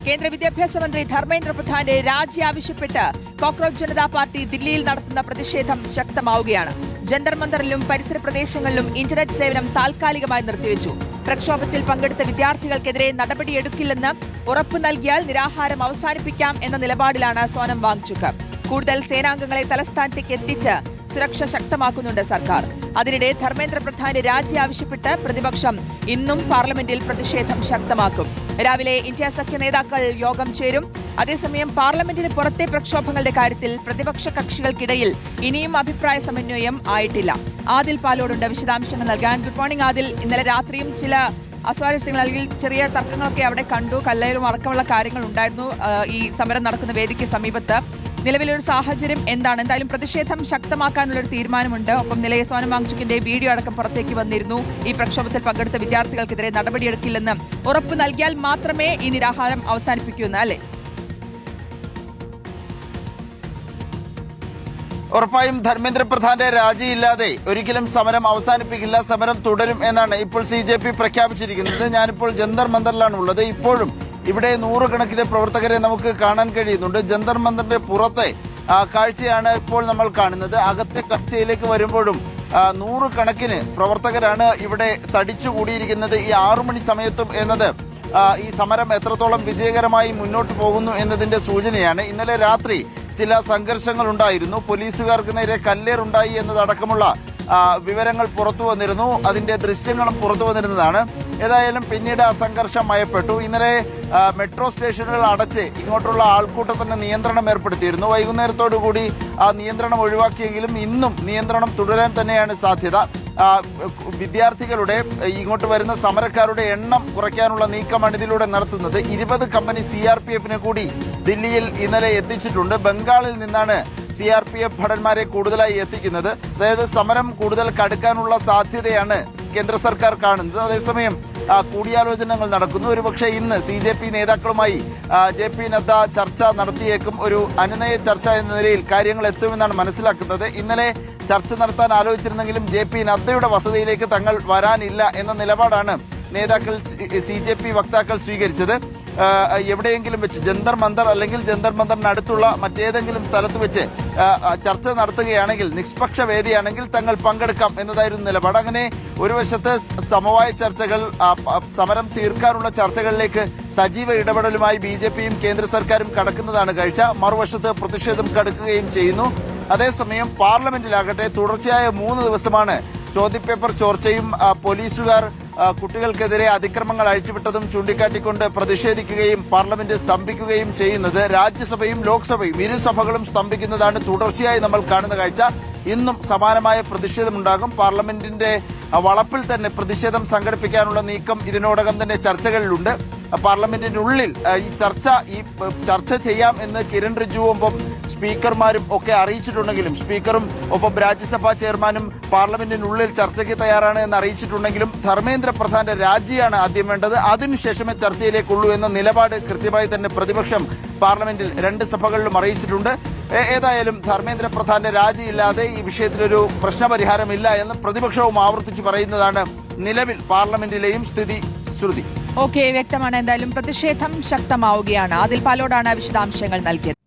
കേന്ദ്ര വിദ്യാഭ്യാസ മന്ത്രി ധർമ്മേന്ദ്ര പ്രധാന്റെ രാജി ആവശ്യപ്പെട്ട് കോക്രോച്ച് ജനതാ പാർട്ടി ദില്ലിയിൽ നടത്തുന്ന പ്രതിഷേധം ശക്തമാവുകയാണ്. ജന്തർ മന്ദറിലും പരിസര പ്രദേശങ്ങളിലും ഇന്റർനെറ്റ് സേവനം താൽക്കാലികമായി നിർത്തിവെച്ചു. പ്രക്ഷോഭത്തിൽ പങ്കെടുത്ത വിദ്യാർത്ഥികൾക്കെതിരെ നടപടിയെടുക്കില്ലെന്ന് ഉറപ്പു നൽകിയാൽ നിരാഹാരം അവസാനിപ്പിക്കാം എന്ന നിലപാടിലാണ് സോനം വാങ്ചുക്. കൂടുതൽ സേനാംഗങ്ങളെ തലസ്ഥാനത്തേക്ക് എത്തിച്ച് സുരക്ഷ ശക്തമാക്കുന്നുണ്ട് സർക്കാർ. അതിനിടെ ധർമ്മേന്ദ്ര പ്രധാന്റെ രാജി ആവശ്യപ്പെട്ട് പ്രതിപക്ഷം ഇന്നും പാർലമെന്റിൽ പ്രതിഷേധം ശക്തമാക്കും. രാവിലെ ഇന്ത്യ സഖ്യ നേതാക്കൾ യോഗം ചേരും. അതേസമയം പാർലമെന്റിന് പുറത്തെ പ്രക്ഷോഭങ്ങളുടെ കാര്യത്തിൽ പ്രതിപക്ഷ കക്ഷികൾക്കിടയിൽ ഇനിയും അഭിപ്രായ സമന്വയം ആയിട്ടില്ല. ആദിൽ പാലോടുണ്ട് വിശദാംശങ്ങൾ നൽകാൻ. Good morning Adil. ഇന്നലെ രാത്രിയും ചില അസ്വാരസ്യങ്ങൾ അല്ലെങ്കിൽ ചെറിയ തർക്കങ്ങളൊക്കെ അവിടെ കണ്ടു. കല്ലേറും അടക്കമുള്ള കാര്യങ്ങൾ ഉണ്ടായിരുന്നു ഈ സമരം നടക്കുന്ന വേദിക്ക് സമീപത്ത്. നിലവിലൊരു സാഹചര്യം എന്താണ്? എന്തായാലും പ്രതിഷേധം ശക്തമാക്കാനുള്ള ഒരു തീരുമാനമുണ്ട്. ഒപ്പം നിലയെ സോനം വാങ്ചുകിന്റെ വീഡിയോ അടക്കം പുറത്തേക്ക് വന്നിരുന്നു. ഈ പ്രക്ഷോഭത്തിൽ പങ്കെടുത്ത വിദ്യാർത്ഥികൾക്കെതിരെ നടപടിയെടുക്കില്ലെന്ന് ഉറപ്പ് നൽകിയാൽ മാത്രമേ ഈ നിരാഹാരം അവസാനിപ്പിക്കൂ എന്ന്, അല്ലേ? ഉറപ്പായും ധർമ്മേന്ദ്ര പ്രധാന്റെ രാജിയില്ലാതെ ഒരിക്കലും സമരം അവസാനിപ്പിക്കില്ല, സമരം തുടരും എന്നാണ് ഇപ്പോൾ CJP പ്രഖ്യാപിച്ചിരിക്കുന്നത്. ഞാനിപ്പോൾ ജന്തർ മന്ദറിലാണ് ഉള്ളത്. ഇപ്പോഴും ഇവിടെ നൂറുകണക്കിന് പ്രവർത്തകരെ നമുക്ക് കാണാൻ കഴിയുന്നുണ്ട്. ജന്തർ മന്ദറിന്റെ പുറത്തെ കാഴ്ചയാണ് ഇപ്പോൾ നമ്മൾ കാണുന്നത്. അകത്തെ കാഴ്ചയിലേക്ക് വരുമ്പോഴും നൂറുകണക്കിന് പ്രവർത്തകരാണ് ഇവിടെ തടിച്ചുകൂടിയിരിക്കുന്നത് ഈ 6 മണി സമയത്തും എന്നത് ഈ സമരം എത്രത്തോളം വിജയകരമായി മുന്നോട്ട് പോകുന്നു എന്നതിന്റെ സൂചനയാണ്. ഇന്നലെ രാത്രി ചില സംഘർഷങ്ങൾ ഉണ്ടായിരുന്നു. പോലീസുകാർക്ക് നേരെ കല്ലേറുണ്ടായി എന്നതടക്കമുള്ള വിവരങ്ങൾ പുറത്തു വന്നിരുന്നു. അതിന്റെ ദൃശ്യങ്ങളും പുറത്തു വന്നിരുന്നതാണ്. ഏതായാലും പിന്നീട് ആ സംഘർഷം മയപ്പെട്ടു. ഇന്നലെ മെട്രോ സ്റ്റേഷനുകൾ അടച്ച് ഇങ്ങോട്ടുള്ള ആൾക്കൂട്ടത്തിന് നിയന്ത്രണം ഏർപ്പെടുത്തിയിരുന്നു. വൈകുന്നേരത്തോടുകൂടി ആ നിയന്ത്രണം ഒഴിവാക്കിയെങ്കിലും ഇന്നും നിയന്ത്രണം തുടരാൻ തന്നെയാണ് സാധ്യത. വിദ്യാർത്ഥികളുടെ ഇങ്ങോട്ട് വരുന്ന സമരക്കാരുടെ എണ്ണം കുറയ്ക്കാനുള്ള നീക്കമാണ് ഇതിലൂടെ നടത്തുന്നത്. 20 കമ്പനി CRPF കൂടി ദില്ലിയിൽ ഇന്നലെ എത്തിച്ചിട്ടുണ്ട്. ബംഗാളിൽ നിന്നാണ് CRPF ഭടന്മാരെ കൂടുതലായി എത്തിക്കുന്നത്. അതായത് സമരം കൂടുതൽ കടുക്കാനുള്ള സാധ്യതയാണ് കേന്ദ്ര സർക്കാർ കാണുന്നത്. അതേസമയം കൂടിയാലോചനകൾ നടക്കുന്നു. ഒരുപക്ഷെ ഇന്ന് CJP നേതാക്കളുമായി JP നദ്ദ ചർച്ച നടത്തിയേക്കും. ഒരു അനുനയ ചർച്ച എന്ന നിലയിൽ കാര്യങ്ങൾ എത്തുമെന്നാണ് മനസ്സിലാക്കുന്നത്. ഇന്നലെ ചർച്ച നടത്താൻ ആലോചിച്ചിരുന്നെങ്കിലും JP നദ്ദയുടെ വസതിയിലേക്ക് തങ്ങൾ വരാനില്ല എന്ന നിലപാടാണ് നേതാക്കൾ CJP വക്താക്കൾ സ്വീകരിച്ചത്. എവിടെയെങ്കിലും വെച്ച് ജന്തർ മന്ദർ അല്ലെങ്കിൽ ജന്തർ മന്ദറിനടുത്തുള്ള മറ്റേതെങ്കിലും സ്ഥലത്ത് വെച്ച് ചർച്ച നടത്തുകയാണെങ്കിൽ, നിഷ്പക്ഷ വേദിയാണെങ്കിൽ തങ്ങൾ പങ്കെടുക്കാം എന്നതായിരുന്നു നിലപാട്. അങ്ങനെ ഒരു വശത്ത് സമവായ ചർച്ചകൾ, സമരം തീർക്കാനുള്ള ചർച്ചകളിലേക്ക് സജീവ ഇടപെടലുമായി BJPയും കേന്ദ്ര സർക്കാരും കടക്കുന്നതാണ് കാഴ്ച. മറുവശത്ത് പ്രതിഷേധം കടുക്കുകയും ചെയ്യുന്നു. അതേസമയം പാർലമെന്റിലാകട്ടെ തുടർച്ചയായ 3 ദിവസമാണ് ചോദ്യപേപ്പർ ചോർച്ചയും പോലീസുകാർ കുട്ടികൾക്കെതിരെ അതിക്രമങ്ങൾ അഴിച്ചുവിട്ടതും ചൂണ്ടിക്കാട്ടിക്കൊണ്ട് പ്രതിഷേധിക്കുകയും പാർലമെന്റ് സ്തംഭിക്കുകയും ചെയ്യുന്നത്. രാജ്യസഭയും ലോക്സഭയും ഇരുസഭകളും സ്തംഭിക്കുന്നതാണ് തുടർച്ചയായി നമ്മൾ കാണുന്ന കാഴ്ച. ഇന്നും സമാനമായ പ്രതിഷേധമുണ്ടാകും. പാർലമെന്റിന്റെ വളപ്പിൽ തന്നെ പ്രതിഷേധം സംഘടിപ്പിക്കാനുള്ള നീക്കം ഇതിനോടകം തന്നെ ചർച്ചകളിലുണ്ട്. പാർലമെന്റിനുള്ളിൽ ഈ ചർച്ച ചെയ്യാം എന്ന് കിരൺ റിജിജുവും സ്പീക്കർമാരും ഒക്കെ അറിയിച്ചിട്ടുണ്ടെങ്കിലും, സ്പീക്കറും ഒപ്പം രാജ്യസഭാ ചെയർമാനും പാർലമെന്റിനുള്ളിൽ ചർച്ചയ്ക്ക് തയ്യാറാണ് എന്ന് അറിയിച്ചിട്ടുണ്ടെങ്കിലും ധർമ്മേന്ദ്ര പ്രധാന്റെ രാജിയാണ് ആദ്യം വേണ്ടത്, അതിനുശേഷമേ ചർച്ചയിലേക്കുള്ളൂ എന്ന നിലപാട് കൃത്യമായി തന്നെ പ്രതിപക്ഷം പാർലമെന്റിൽ 2 സഭകളിലും അറിയിച്ചിട്ടുണ്ട്. ഏതായാലും ധർമ്മേന്ദ്ര പ്രധാന്റെ രാജിയില്ലാതെ ഈ വിഷയത്തിലൊരു പ്രശ്നപരിഹാരമില്ല എന്ന് പ്രതിപക്ഷവും ആവർത്തിച്ചു പറയുന്നതാണ് നിലവിൽ പാർലമെന്റിലെയും സ്ഥിതി. ശ്രുതി, ഓക്കെ, വ്യക്തമാണ്. എന്തായാലും പ്രതിഷേധം ശക്തമാവുകയാണ്. ആദിൽ പാലോടാണ് വിശദാംശങ്ങൾ നൽകിയത്.